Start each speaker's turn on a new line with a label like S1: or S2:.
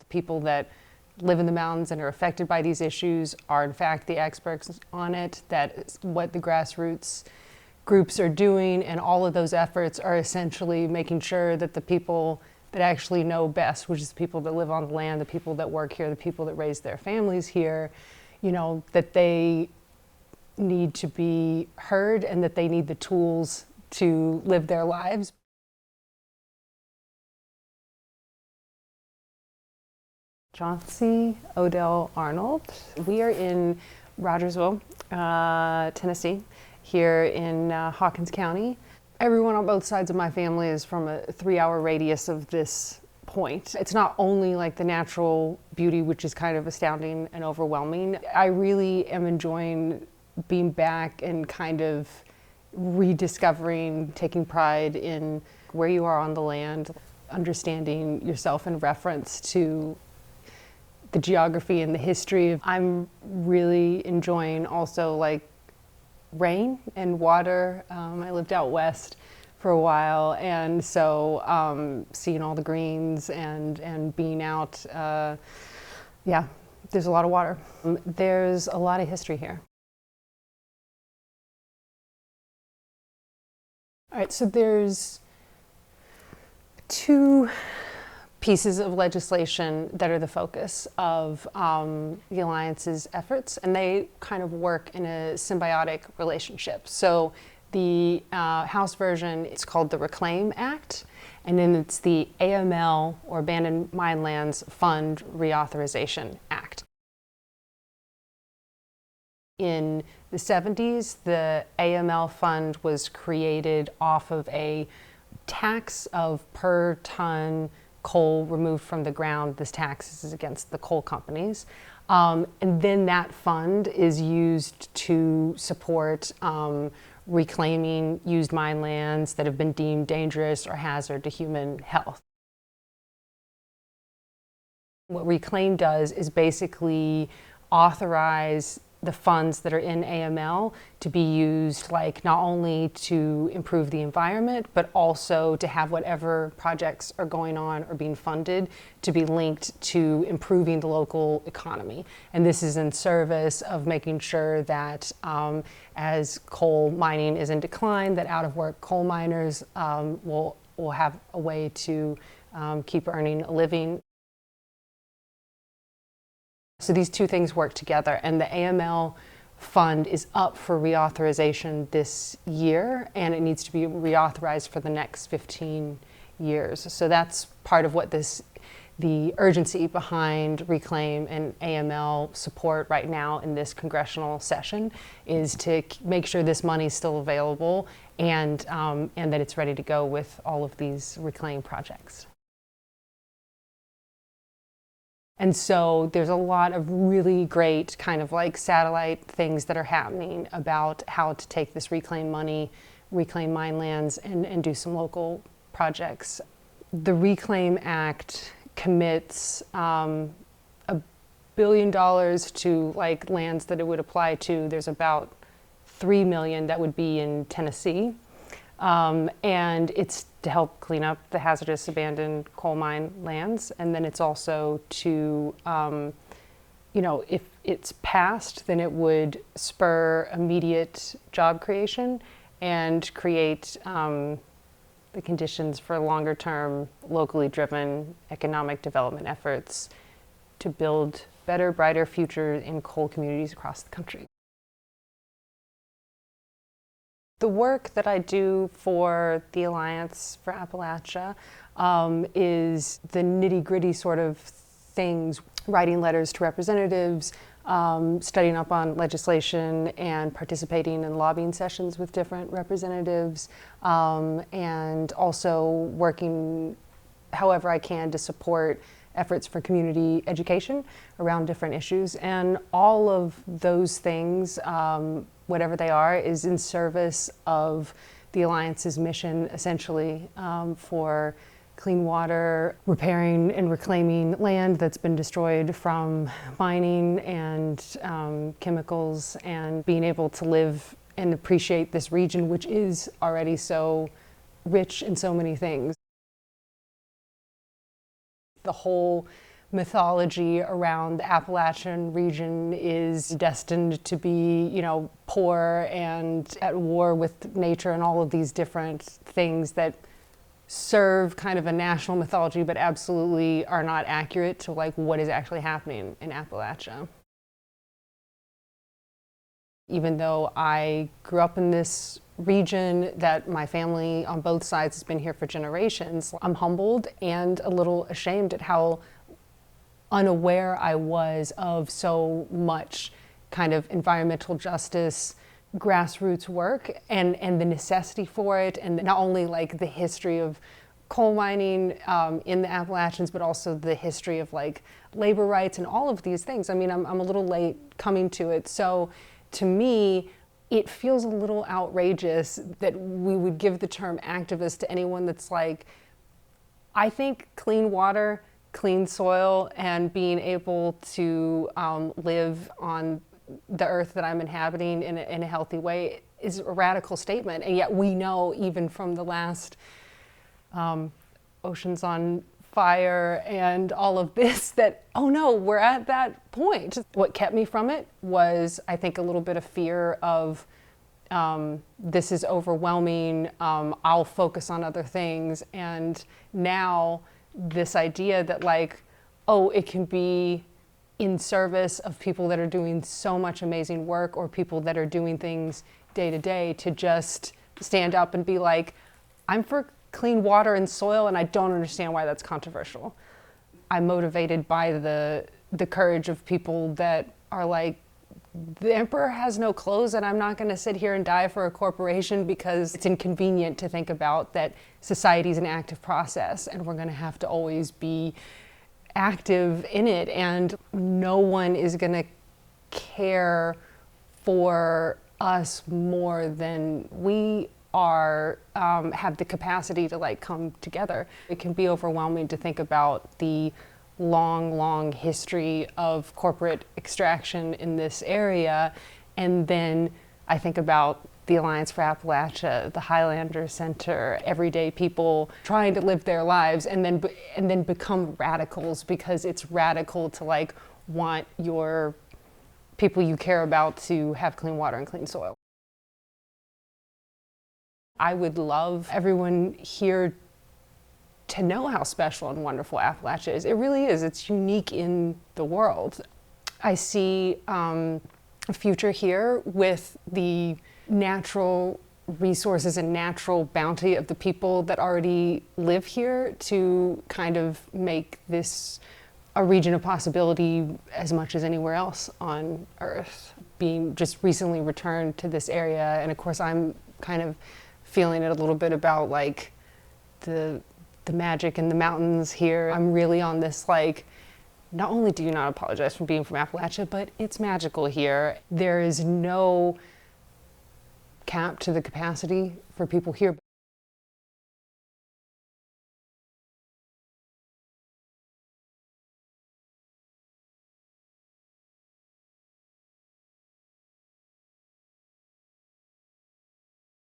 S1: people that live in the mountains and are affected by these issues are in fact the experts on it, that what the grassroots groups are doing, and all of those efforts are essentially making sure that the people that actually know best, which is the people that live on the land, the people that work here, the people that raise their families here, that they need to be heard and that they need the tools to live their lives. Chauncey Odell Arnold. We are in Rogersville, Tennessee, here in Hawkins County. Everyone on both sides of my family is from a 3-hour radius of this point. It's not only like the natural beauty, which is kind of astounding and overwhelming. I really am enjoying being back and kind of rediscovering, taking pride in where you are on the land, understanding yourself in reference to the geography and the history. I'm really enjoying also like rain and water. I lived out west for a while, and so seeing all the greens and being out, yeah, there's a lot of water. There's a lot of history here. All right, so there's 2 pieces of legislation that are the focus of the Alliance's efforts, and they kind of work in a symbiotic relationship. So the House version, it's called the Reclaim Act, and then it's the AML, or Abandoned Mine Lands Fund Reauthorization Act. In the 70s, the AML fund was created off of a tax of per ton coal removed from the ground. This tax is against the coal companies. And then that fund is used to support reclaiming used mine lands that have been deemed dangerous or hazard to human health. What Reclaim does is basically authorize the funds that are in AML to be used like not only to improve the environment, but also to have whatever projects are going on or being funded to be linked to improving the local economy. And this is in service of making sure that as coal mining is in decline, that out-of-work coal miners will have a way to keep earning a living. So these 2 things work together, and the AML fund is up for reauthorization this year, and it needs to be reauthorized for the next 15 years. So that's part of what the urgency behind Reclaim and AML support right now in this congressional session is to make sure this money is still available and that it's ready to go with all of these Reclaim projects. And so there's a lot of really great kind of like satellite things that are happening about how to take this reclaim money, reclaim mine lands, and do some local projects. The Reclaim Act commits $1 billion to like lands that it would apply to. There's about $3 million that would be in Tennessee. And it's to help clean up the hazardous abandoned coal mine lands. And then it's also to, if it's passed, then it would spur immediate job creation and create the conditions for longer term, locally driven economic development efforts to build better, brighter futures in coal communities across the country. The work that I do for the Alliance for Appalachia is the nitty-gritty sort of things, writing letters to representatives, studying up on legislation and participating in lobbying sessions with different representatives, and also working however I can to support efforts for community education around different issues. And all of those things, whatever they are, is in service of the Alliance's mission, essentially, for clean water, repairing and reclaiming land that's been destroyed from mining and chemicals, and being able to live and appreciate this region, which is already so rich in so many things. The whole mythology around the Appalachian region is destined to be, you know, poor and at war with nature and all of these different things that serve kind of a national mythology but absolutely are not accurate to like what is actually happening in Appalachia. Even though I grew up in this region that my family on both sides has been here for generations, I'm humbled and a little ashamed at how unaware I was of so much kind of environmental justice, grassroots work, and the necessity for it, and not only like the history of coal mining in the Appalachians, but also the history of like labor rights and all of these things. I mean, I'm a little late coming to it. So to me, it feels a little outrageous that we would give the term activist to anyone that's like, I think clean water, clean soil, and being able to live on the earth that I'm inhabiting in a healthy way is a radical statement. And yet we know, even from the last Oceans on Fire and all of this, that, oh no, we're at that point. What kept me from it was, I think, a little bit of fear of this is overwhelming, I'll focus on other things. And now this idea that like, oh, it can be in service of people that are doing so much amazing work, or people that are doing things day to day, to just stand up and be like, I'm for clean water and soil, and I don't understand why that's controversial. I'm motivated by the courage of people that are like, the emperor has no clothes, and I'm not going to sit here and die for a corporation because it's inconvenient to think about that society is an active process and we're going to have to always be active in it, and no one is going to care for us more than we are, have the capacity to like come together. It can be overwhelming to think about the long history of corporate extraction in this area, and then I think about the Alliance for Appalachia, the Highlander Center, everyday people trying to live their lives, and then become radicals, because it's radical to like want your people you care about to have clean water and clean soil. I would love everyone here to know how special and wonderful Appalachia is. It really is. It's unique in the world. I see a future here with the natural resources and natural bounty of the people that already live here to kind of make this a region of possibility as much as anywhere else on Earth. Being just recently returned to this area, and of course I'm kind of feeling it a little bit about like the magic in the mountains here. I'm really on this like, not only do you not apologize for being from Appalachia, but it's magical here. There is no cap to the capacity for people here.